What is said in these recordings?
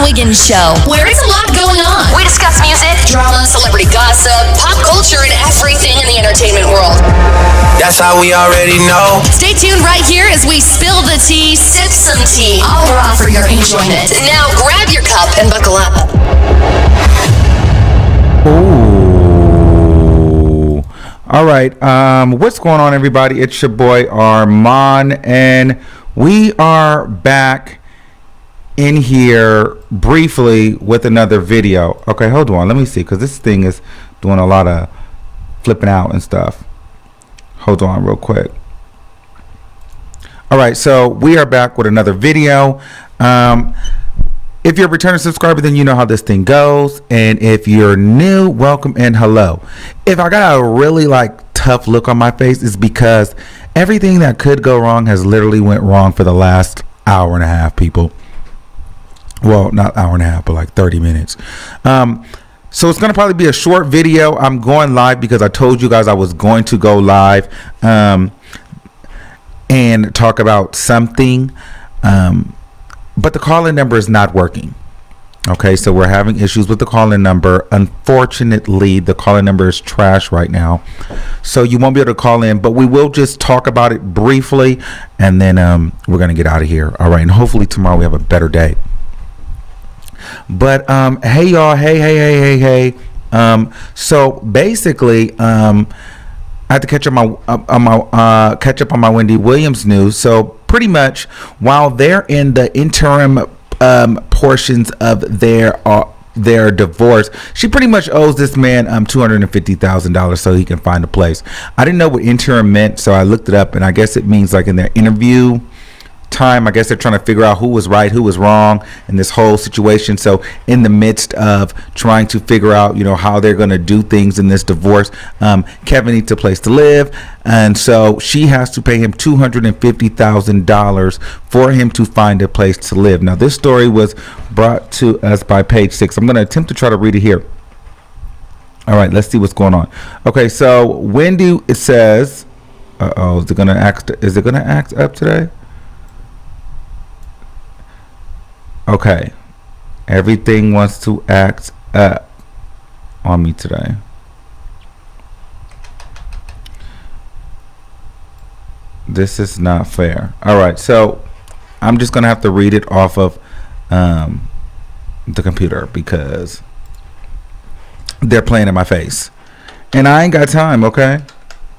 Wiggins Show, where it's a lot going on. We discuss music, drama, celebrity gossip, pop culture, and everything in the entertainment world. That's how we already know. Stay tuned right here as we spill the tea, sip some tea, all raw for your enjoyment. Now grab your cup and buckle up. Ooh. All right. What's going on, everybody? It's your boy Armon, and we are back in here briefly with another video. Okay, hold on. Let me see, because this thing is doing a lot of flipping out and stuff. Hold on real quick. All right, so we are back with another video. If you're a returning subscriber, then you know how this thing goes. And if you're new, welcome and hello. If I got a really tough look on my face, it's because everything that could go wrong has literally went wrong for the last hour and a half, people. Well, not hour and a half, but 30 minutes. So it's going to probably be a short video. I'm going live because I told you guys I was going to go live and talk about something. But the call-in number is not working. Okay, so we're having issues with the call-in number. Unfortunately, the call-in number is trash right now. So you won't be able to call in, but we will just talk about it briefly, and then we're going to get out of here. All right, and hopefully tomorrow we have a better day. But hey y'all, hey. So basically, I had to catch up on my Wendy Williams news. So pretty much, while they're in the interim portions of their divorce, she pretty much owes this man $250,000 so he can find a place. I didn't know what interim meant, so I looked it up, and I guess it means in their interview time, I guess they're trying to figure out who was right, who was wrong in this whole situation. So in the midst of trying to figure out, how they're going to do things in this divorce, Kevin needs a place to live, and so she has to pay him $250,000 for him to find a place to live. Now, this story was brought to us by Page 6. I'm going to attempt to try to read it here. All right, let's see what's going on. Okay, so Wendy, it says, is it going to act up today? Okay, everything wants to act up on me today. This is not fair. All right, so I'm just gonna have to read it off of the computer because they're playing in my face, and I ain't got time. Okay,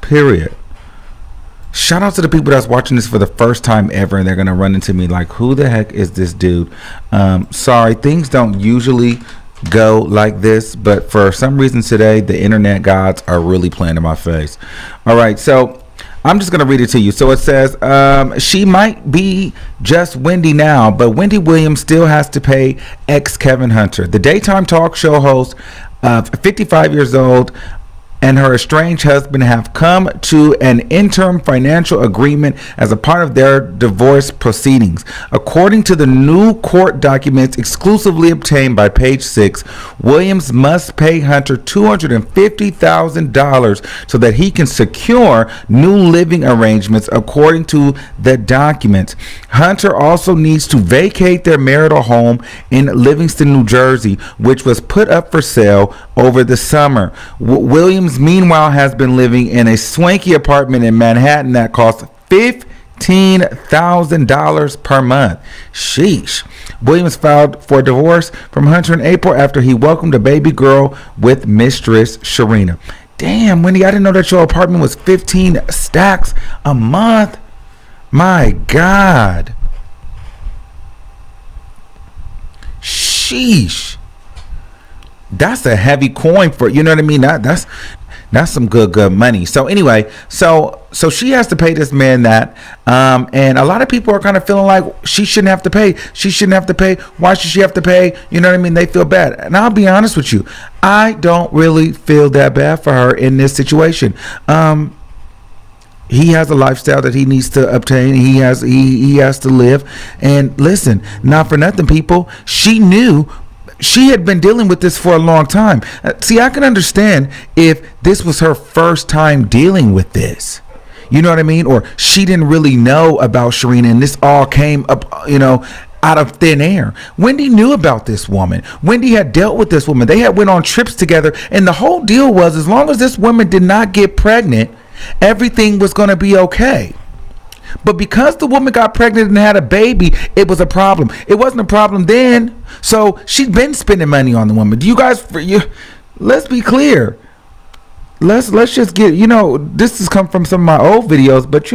period. Shout out to the people that's watching this for the first time ever, and they're gonna run into me like, who the heck is this dude? Sorry, things don't usually go like this, but for some reason today the internet gods are really playing in my face. All right, so I'm just gonna read it to you. So it says, she might be just Wendy now, but Wendy Williams still has to pay ex Kevin Hunter. The daytime talk show host, 55 years old, and her estranged husband have come to an interim financial agreement as a part of their divorce proceedings. According to the new court documents exclusively obtained by Page 6, Williams must pay Hunter $250,000 so that he can secure new living arrangements. According to the documents, Hunter also needs to vacate their marital home in Livingston, New Jersey, which was put up for sale over the summer. Williams, meanwhile, has been living in a swanky apartment in Manhattan that costs $15,000 per month. Sheesh. Williams filed for divorce from Hunter in April after he welcomed a baby girl with Mistress Sharina. Damn, Wendy, I didn't know that your apartment was 15 stacks a month. My God. Sheesh. That's a heavy coin for, you know what I mean? That's some good money. So anyway, so she has to pay this man that, and a lot of people are kind of feeling like she shouldn't have to pay. She shouldn't have to pay. Why should she have to pay? You know what I mean? They feel bad. And I'll be honest with you, I don't really feel that bad for her in this situation. He has a lifestyle that he needs to obtain. He has to live. And listen, not for nothing, people, she knew. She had been dealing with this for a long time. See, I can understand if this was her first time dealing with this. You know what I mean? Or she didn't really know about Sharina, and this all came up, out of thin air. Wendy knew about this woman. Wendy had dealt with this woman. They had went on trips together, and the whole deal was, as long as this woman did not get pregnant, everything was going to be okay. But because the woman got pregnant and had a baby, it was a problem. It wasn't a problem then. So she'd been spending money on the woman. Do you guys, let's be clear. Let's just get, this has come from some of my old videos, but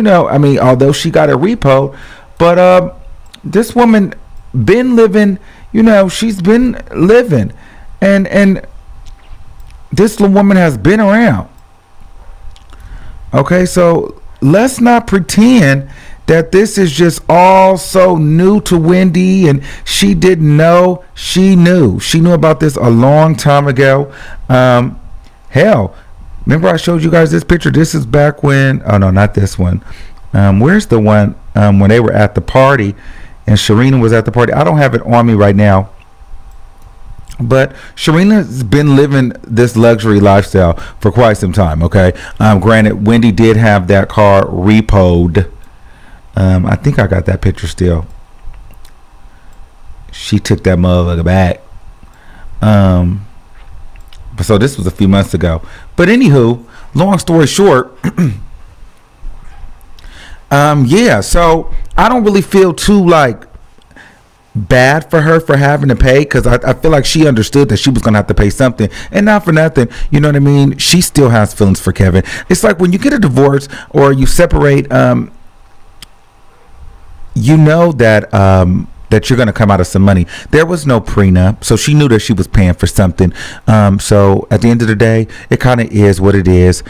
although she got a repo, but this woman been living, she's been living, and this woman has been around. Okay, so let's not pretend that this is just all so new to Wendy and she didn't know. She knew about this a long time ago. Hell, remember I showed you guys this picture? This is back when, oh no, not this one. Where's the one when they were at the party and Sharina was at the party? I don't have it on me right now. But Sharina's been living this luxury lifestyle for quite some time, okay? Granted, Wendy did have that car repoed. I think I got that picture still. She took that motherfucker back. So this was a few months ago. But anywho, long story short, yeah, so I don't really feel too bad for her for having to pay, because I feel like she understood that she was gonna have to pay something, and not for nothing, you know what I mean, she still has feelings for Kevin. It's like when you get a divorce or you separate, that you're going to come out of some money. There was no prenup, so she knew that she was paying for something. So at the end of the day, it kind of is what it is.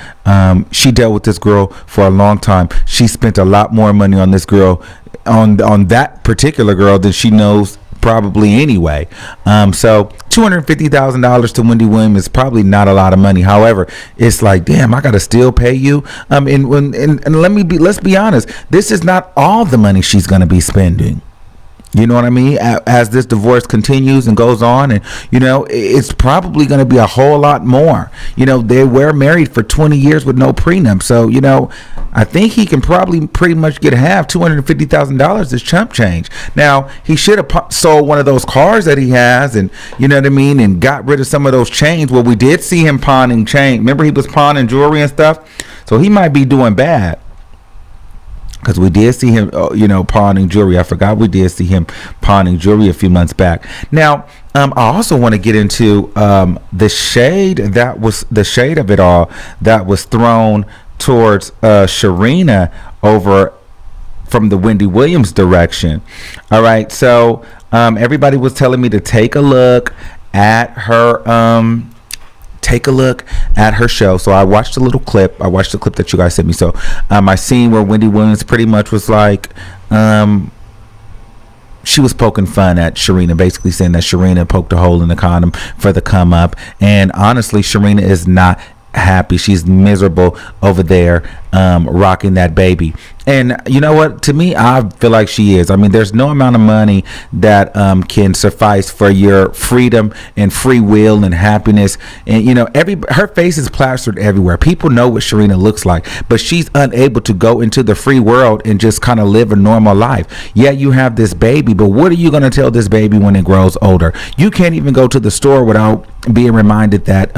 She dealt with this girl for a long time. She spent a lot more money on this girl, on that particular girl, than she knows probably anyway. So $250,000 to Wendy Williams is probably not a lot of money. However, it's like, damn, I gotta still pay you. And let's be honest, this is not all the money she's gonna be spending. You know what I mean? As this divorce continues and goes on, and it's probably going to be a whole lot more. They were married for 20 years with no prenup, so I think he can probably pretty much get half. $250,000 is chump change. Now he should have sold one of those cars that he has, and and got rid of some of those chains. Well, we did see him pawning chain. Remember, he was pawning jewelry and stuff, so he might be doing bad. Because we did see him, pawning jewelry. I forgot we did see him pawning jewelry a few months back. Now, I also want to get into the shade of it all that was thrown towards Sharina over from the Wendy Williams direction. All right, so everybody was telling me to take a look at her. Take a look at her show. So I watched a little clip. I watched the clip that you guys sent me. So I seen where Wendy Williams pretty much was like, she was poking fun at Sharina, basically saying that Sharina poked a hole in the condom for the come up. And honestly, Sharina is not happy. She's miserable over there, rocking that baby. And you know what? To me, I feel like she is. I mean, there's no amount of money that can suffice for your freedom and free will and happiness. And her face is plastered everywhere. People know what Sharina looks like, but she's unable to go into the free world and just kind of live a normal life. Yeah, you have this baby, but what are you going to tell this baby when it grows older? You can't even go to the store without being reminded that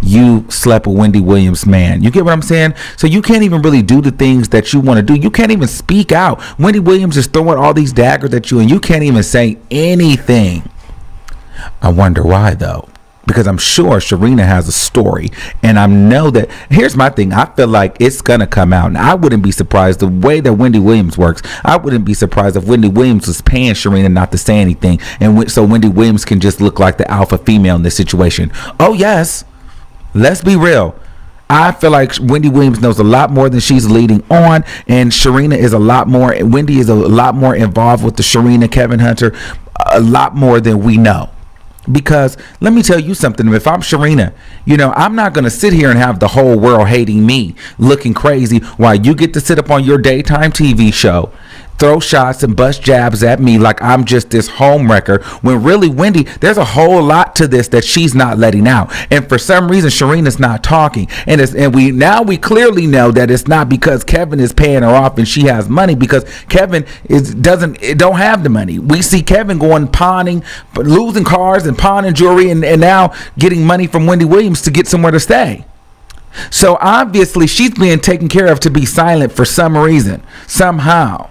you slept with Wendy Williams' man. You get what I'm saying? So you can't even really do the things that you want to do. You can't even speak out. Wendy Williams is throwing all these daggers at you, and you can't even say anything. I wonder why, though. Because I'm sure Sharina has a story, and I know that. Here's my thing. I feel like it's gonna come out, and I wouldn't be surprised the way that Wendy Williams works. I wouldn't be surprised if Wendy Williams was paying Sharina not to say anything, and so Wendy Williams can just look like the alpha female in this situation. Oh yes, let's be real. I feel like Wendy Williams knows a lot more than she's leading on, and Sharina is Wendy is a lot more involved with the Sharina Kevin Hunter, a lot more than we know. Because let me tell you something, if I'm Sharina, I'm not going to sit here and have the whole world hating me, looking crazy, while you get to sit up on your daytime TV show throw shots and bust jabs at me like I'm just this home wrecker, when really, Wendy, there's a whole lot to this that she's not letting out. And for some reason, Sharena's not talking. And we clearly know that it's not because Kevin is paying her off and she has money, because Kevin don't have the money. We see Kevin going pawning, losing cars and pawning jewelry, and now getting money from Wendy Williams to get somewhere to stay. So obviously she's being taken care of to be silent for some reason, somehow.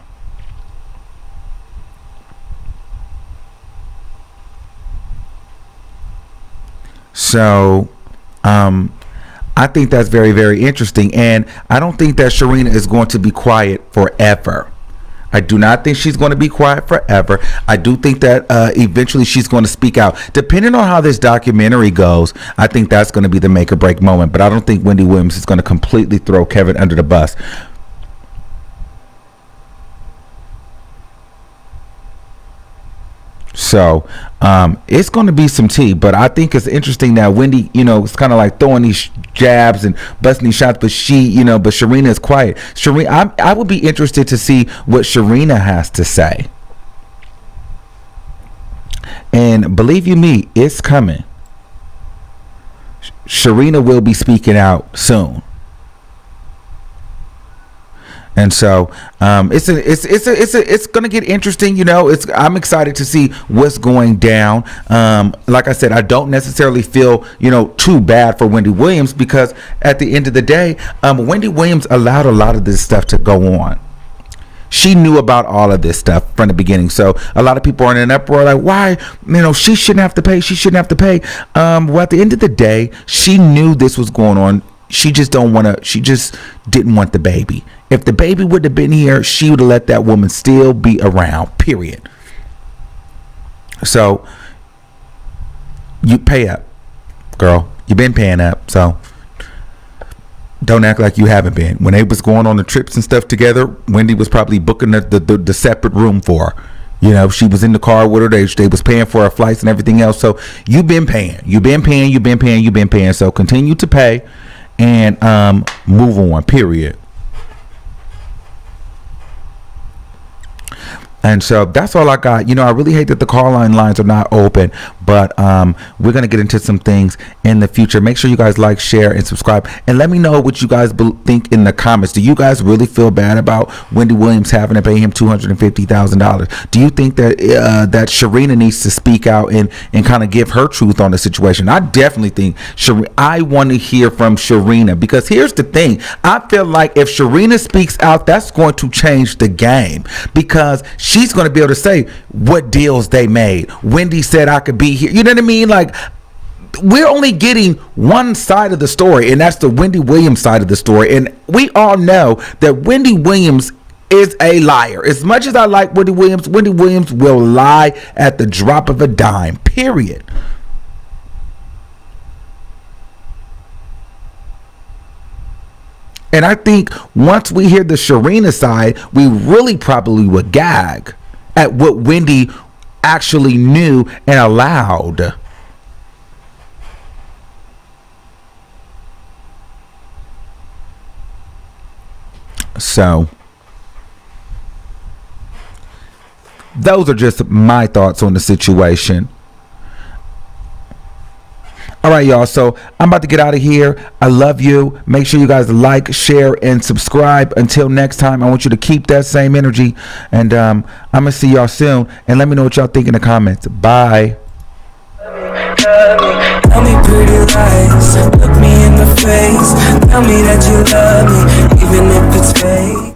So I think that's very, very interesting. And I don't think that Sharena is going to be quiet forever. I do not think she's going to be quiet forever. I do think that eventually she's going to speak out. Depending on how this documentary goes, I think that's going to be the make or break moment. But I don't think Wendy Williams is going to completely throw Kevin under the bus. So it's going to be some tea, but I think it's interesting that Wendy, it's kind of like throwing these jabs and busting these shots, but but Sharena is quiet. I would be interested to see what Sharena has to say. And believe you me, it's coming. Sharena will be speaking out soon. And so it's gonna get interesting. I'm excited to see what's going down. Like I said, I don't necessarily feel too bad for Wendy Williams, because at the end of the day, Wendy Williams allowed a lot of this stuff to go on. She knew about all of this stuff from the beginning. So a lot of people are in an uproar like, why, she shouldn't have to pay. She shouldn't have to pay. Well, at the end of the day, she knew this was going on. She just didn't want the baby. If the baby would have been here, she would have let that woman still be around, period. So you pay up, girl. You've been paying up, so don't act like you haven't been. When they was going on the trips and stuff together, Wendy was probably booking the separate room for her. She was in the car with her. They was paying for her flights and everything else. So you've been paying. So continue to pay and move on, period. And so that's all I got. I really hate that the call lines are not open, but we're going to get into some things in the future. Make sure you guys like, share, and subscribe. And let me know what you guys think in the comments. Do you guys really feel bad about Wendy Williams having to pay him $250,000? Do you think that that Sharena needs to speak out and kind of give her truth on the situation? I definitely think I want to hear from Sharena, because here's the thing. I feel like if Sharena speaks out, that's going to change the game, because she's going to be able to say what deals they made. Wendy said I could be here. You know what I mean? Like, we're only getting one side of the story, and that's the Wendy Williams side of the story. And we all know that Wendy Williams is a liar. As much as I like Wendy Williams will lie at the drop of a dime, period. And I think once we hear the Sharena side, we really probably would gag at what Wendy actually knew and allowed. So those are just my thoughts on the situation. All right, y'all. So I'm about to get out of here. I love you. Make sure you guys like, share, and subscribe. Until next time, I want you to keep that same energy. And I'm going to see y'all soon. And let me know what y'all think in the comments. Bye. Tell me pretty lies. Look me in the face. Tell me that you love me, even if it's fake.